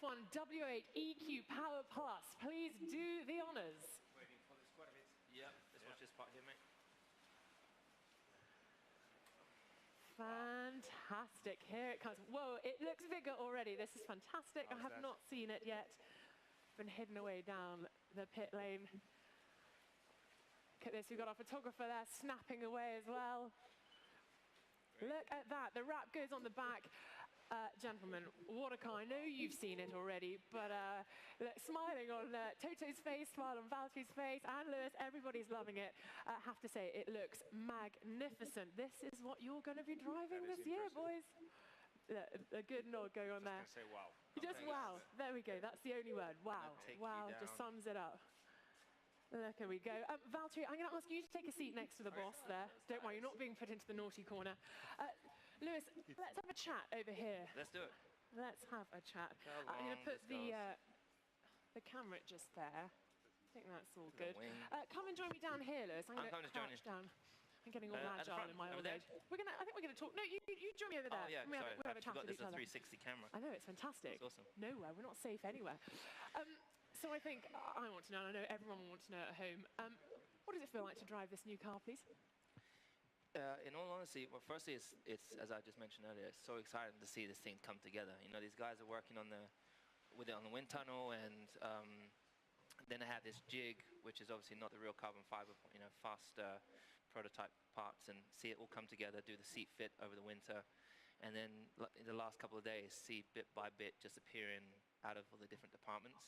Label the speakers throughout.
Speaker 1: F1 W08 EQ Power Plus. Please do the honours.
Speaker 2: Waiting for this quite a bit. Yeah, let's watch this part here, mate.
Speaker 1: Fantastic. Here it comes. Whoa, it looks bigger already. This is fantastic. I have not seen it yet. Been hidden away down the pit lane. Look at this. We've got our photographer there snapping away as well. Look at that. The wrap goes on the back. Gentlemen, what a car. I know you've seen it already, but look, smiling on Toto's face, smile on Valtteri's face, and Lewis, everybody's loving it. I have to say, it looks magnificent. This is what you're going to be driving this year, boys. Look, a good nod going on there.
Speaker 2: Just going to say wow.
Speaker 1: Just wow. There we go. That's the only word. Wow. Wow just sums it up. Look, here we go. Valtteri, I'm going to ask you to take a seat next to the boss there. Don't worry, you're not being put into the naughty corner. Lewis, let's have a chat over here.
Speaker 2: Let's do it.
Speaker 1: Let's have a chat. I'm going to put the camera just there. I think that's all good. Come and join me down here, Lewis. I'm going to crouch down. I'm getting all agile in my old age. I think we're going to talk. No, you join me over there.
Speaker 2: Oh, yeah,
Speaker 1: we'll have a chat with each other.
Speaker 2: There's a 360 camera.
Speaker 1: I know, it's fantastic.
Speaker 2: It's awesome.
Speaker 1: Nowhere, we're not safe anywhere. So I think I want to know, and I know everyone will want to know at home, what does it feel like to drive this new car, please?
Speaker 2: In all honesty, well, firstly, it's as I just mentioned earlier, it's so exciting to see this thing come together. You know, these guys are working on the wind tunnel, and then I have this jig, which is obviously not the real carbon fiber, you know, fast prototype parts, and see it all come together, do the seat fit over the winter, and then in the last couple of days, see bit by bit just appearing out of all the different departments,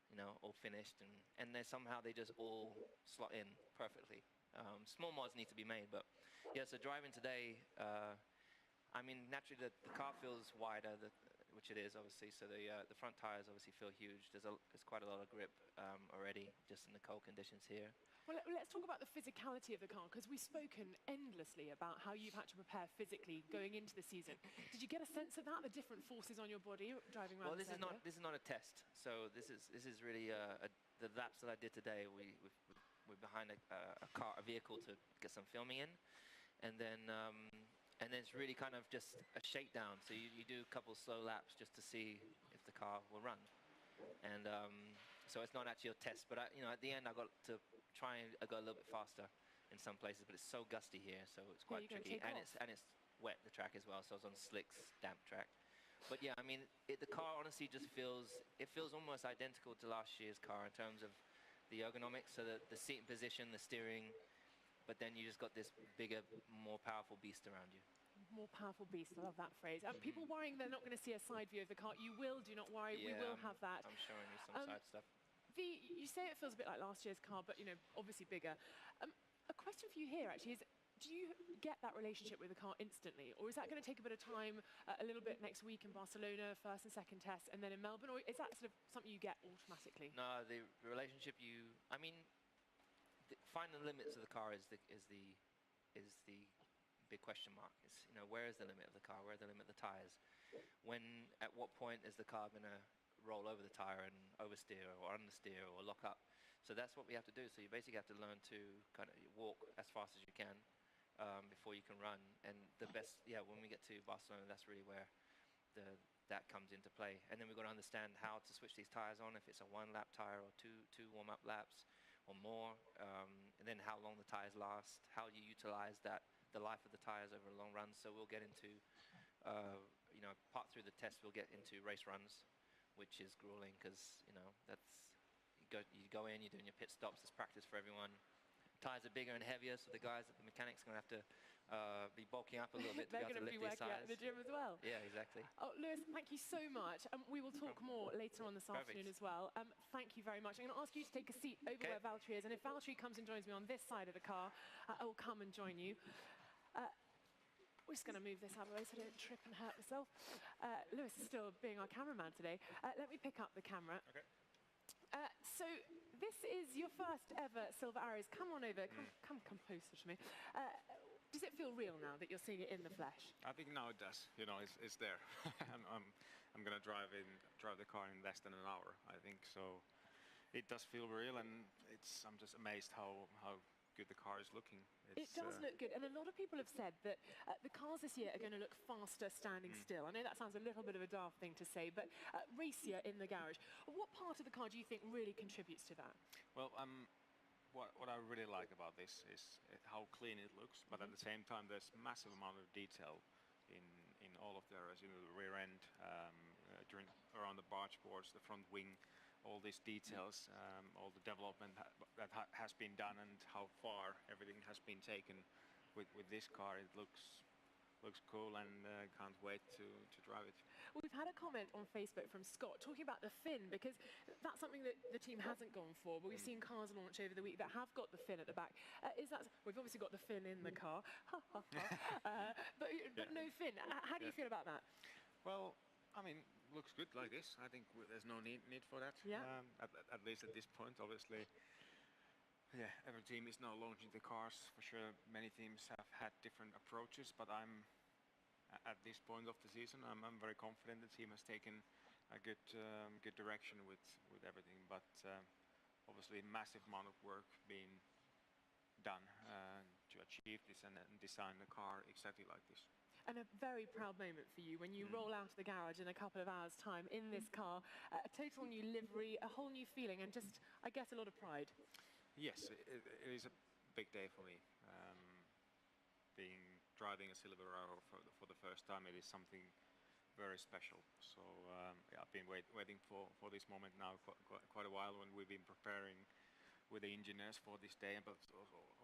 Speaker 2: you know, all finished, and then somehow they just all slot in perfectly. Small mods need to be made, but yeah, so driving today, I mean, naturally the car feels wider, which it is obviously, so the front tires obviously feel huge. There's quite a lot of grip already, just in the cold conditions here.
Speaker 1: Well, let's talk about the physicality of the car, because we've spoken endlessly about how you've had to prepare physically going into the season. Did you get a sense of that, the different forces on your body driving around?
Speaker 2: Well, this is not a test. So this is really the laps that I did today. We're behind a vehicle to get some filming in, and then it's really kind of just a shakedown. So you do a couple of slow laps just to see if the car will run, and so it's not actually a test. But you know, at the end, I got to try and go a little bit faster in some places. But it's so gusty here, so it's quite tricky, and it's wet, the track as well. So I was on slicks, damp track. But yeah, I mean, the car honestly just feels almost identical to last year's car in terms of the ergonomics, so the seat position, the steering, but then you just got this bigger, more powerful beast around you.
Speaker 1: More powerful beast, I love that phrase. People worrying they're not going to see a side view of the car. You will, do not worry, we will have that.
Speaker 2: I'm showing you some side stuff.
Speaker 1: You say it feels a bit like last year's car, but you know, obviously bigger. A question for you here actually is, do you get that relationship with the car instantly, or is that going to take a bit of time, a little bit next week in Barcelona, first and second test, and then in Melbourne, or is that sort of something you get automatically?
Speaker 2: No, the relationship I mean, finding the limits of the car is the big question mark. It's, you know, where is the limit of the car? Where are the limit of the tires? At what point is the car going to roll over the tire and oversteer or understeer or lock up? So that's what we have to do. So you basically have to learn to kind of walk as fast as you can before you can run. And the best, yeah, when we get to Barcelona, that's really where that comes into play. And then we've got to understand how to switch these tires on, if it's a one-lap tire or two warm-up laps or more, and then how long the tires last, how you utilize the life of the tires over a long run. So we'll get into, you know, part through the test, we'll get into race runs, which is grueling because, you know, that's, you go in, you're doing your pit stops, it's practice for everyone. Tires are bigger and heavier, so the mechanics are going to have to be bulking up a little bit to be able to lift these tires. They're going to be working out in the
Speaker 1: gym as well.
Speaker 2: Yeah, exactly.
Speaker 1: Oh, Lewis, thank you so much. We will talk more later on this afternoon as well. Thank you very much. I'm going to ask you to take a seat over where Valtteri is, and if Valtteri comes and joins me on this side of the car, I will come and join you. We're just going to move this out of the way so I don't trip and hurt myself. Lewis is still being our cameraman today. Let me pick up the camera.
Speaker 2: Okay.
Speaker 1: So this is your first ever Silver Arrows. Come on over. Come closer to me. Does it feel real now that you're seeing it in the flesh?
Speaker 3: I think now it does. You know, it's there. I'm going to drive the car in less than an hour, I think. So it does feel real, and I'm just amazed how good the car is looking.
Speaker 1: It does look good, and a lot of people have said that the cars this year are going to look faster standing still. I know that sounds a little bit of a daft thing to say, but racier in the garage. What part of the car do you think really contributes to that?
Speaker 3: Well, what I really like about this is how clean it looks, but at the same time there's massive amount of detail in all of the areas, the rear end, around the barge boards, the front wing, all these details, all the development that has been done, and how far everything has been taken with this car. It looks cool, and can't wait to drive it.
Speaker 1: Well, we've had a comment on Facebook from Scott talking about the fin, because that's something that the team hasn't gone for, but we've seen cars launch over the week that have got the fin at the back. We've obviously got the fin in the car, but no fin. How do you feel about that?
Speaker 3: Well, I mean, looks good like this. I think there's no need for that.
Speaker 1: Yeah.
Speaker 3: At least at this point, obviously. Yeah, every team is now launching the cars. For sure, many teams have had different approaches, but at this point of the season, I'm very confident the team has taken a good direction with everything. But obviously, massive amount of work being done to achieve this and design the car exactly like this.
Speaker 1: And a very proud moment for you when you roll out of the garage in a couple of hours' time in this car, a total new livery, a whole new feeling, and just, I guess, a lot of pride.
Speaker 3: Yes, it is a big day for me. Driving a Silver Arrow for the first time, it is something very special. So yeah, I've been waiting for this moment now quite a while, when we've been preparing with the engineers for this day, but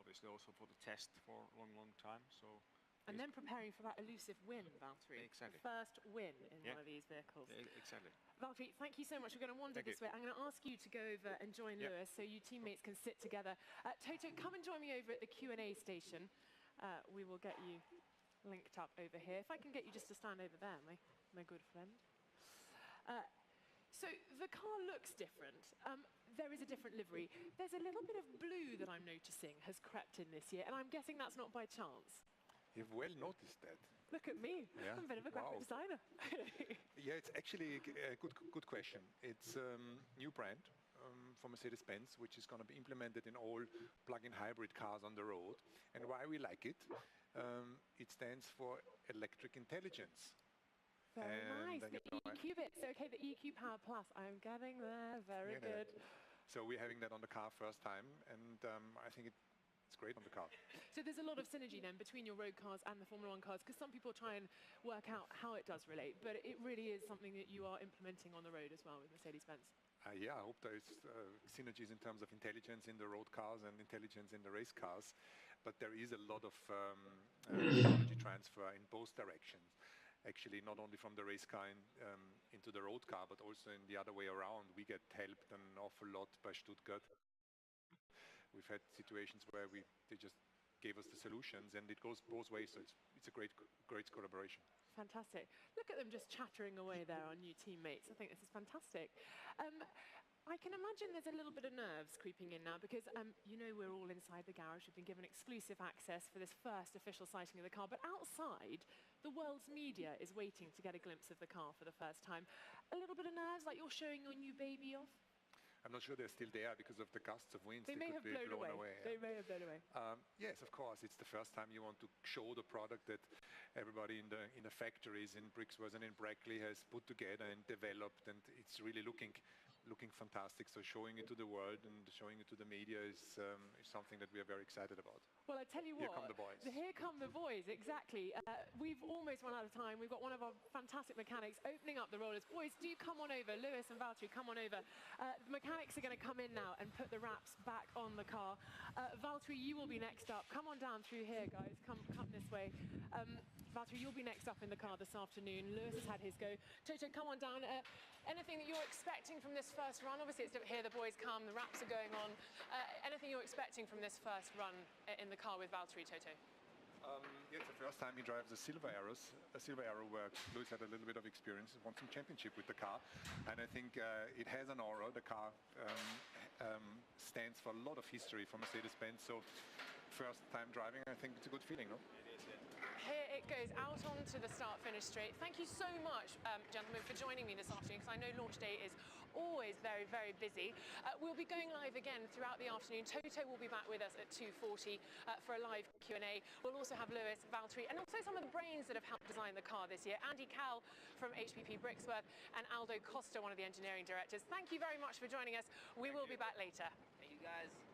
Speaker 3: obviously also for the test for a long time. So.
Speaker 1: And then preparing for that elusive win, Valtteri.
Speaker 3: Exactly.
Speaker 1: The first win in one of these vehicles.
Speaker 3: Exactly.
Speaker 1: Valtteri, thank you so much. We're going to wander this way. I'm going to ask you to go over and join Lewis, so you teammates can sit together. Toto, come and join me over at the Q&A station. We will get you linked up over here. If I can get you just to stand over there, my good friend. So the car looks different. There is a different livery. There's a little bit of blue that I'm noticing has crept in this year, and I'm guessing that's not by chance.
Speaker 4: You've well noticed that.
Speaker 1: Look at me.
Speaker 4: Yeah.
Speaker 1: I'm a bit of a graphic designer.
Speaker 4: Yeah, it's actually a good question. It's a new brand for Mercedes-Benz, which is going to be implemented in all plug-in hybrid cars on the road. And why we like it, it stands for electric intelligence.
Speaker 1: Very nice. The EQ bit. So, okay, the EQ Power Plus. I'm getting there. Very good.
Speaker 4: So we're having that on the car first time, and I think it's great on the car.
Speaker 1: So there's a lot of synergy then between your road cars and the Formula 1 cars, because some people try and work out how it does relate, but it really is something that you are implementing on the road as well with Mercedes-Benz.
Speaker 4: Yeah, I hope there's synergies in terms of intelligence in the road cars and intelligence in the race cars, but there is a lot of technology transfer in both directions. Actually, not only from the race car into the road car, but also in the other way around. We get helped an awful lot by Stuttgart. We've had situations where they just gave us the solutions, and it goes both ways. So it's a great collaboration.
Speaker 1: Fantastic. Look at them just chattering away there, our new teammates. I think this is fantastic. I can imagine there's a little bit of nerves creeping in now, because you know we're all inside the garage. We've been given exclusive access for this first official sighting of the car, but outside, the world's media is waiting to get a glimpse of the car for the first time. A little bit of nerves, like you're showing your new baby off?
Speaker 4: I'm not sure they're still there because of the gusts of winds.
Speaker 1: They may have blown away. They may have blown away.
Speaker 4: Yes, of course. It's the first time you want to show the product that everybody in the factories in Brixworth and in Brackley has put together and developed, and it's really looking fantastic. So showing it to the world and showing it to the media is something that we are very excited about.
Speaker 1: Well, I tell you what.
Speaker 4: Here come the boys.
Speaker 1: Here come the boys, exactly. We've almost run out of time. We've got one of our fantastic mechanics opening up the rollers. Boys, do come on over. Lewis and Valtteri, come on over. The mechanics are going to come in now and put the wraps back on the car. Valtteri, you will be next up. Come on down through here, guys. Come this way. Valtteri, you'll be next up in the car this afternoon. Lewis has had his go. Toto, come on down. Anything that you're expecting from this first run? Obviously, it's here the boys come, the wraps are going on. Anything you're expecting from this first run in the car with Valtteri, Toto?
Speaker 4: Yeah, it's the first time he drives a Silver Arrow where Lewis had a little bit of experience, won some championship with the car, and I think it has an aura. The car stands for a lot of history for Mercedes-Benz, so first time driving, I think it's a good feeling, no?
Speaker 1: Here it goes, out onto the start-finish straight. Thank you so much, gentlemen, for joining me this afternoon, because I know launch day is always very, very busy. We'll be going live again throughout the afternoon. Toto will be back with us at 2:40 for a live Q&A. We'll also have Lewis, Valtteri, and also some of the brains that have helped design the car this year. Andy Cowell from HPP Brixworth and Aldo Costa, one of the engineering directors. Thank you very much for joining us. We will be back later.
Speaker 2: Thank you, guys.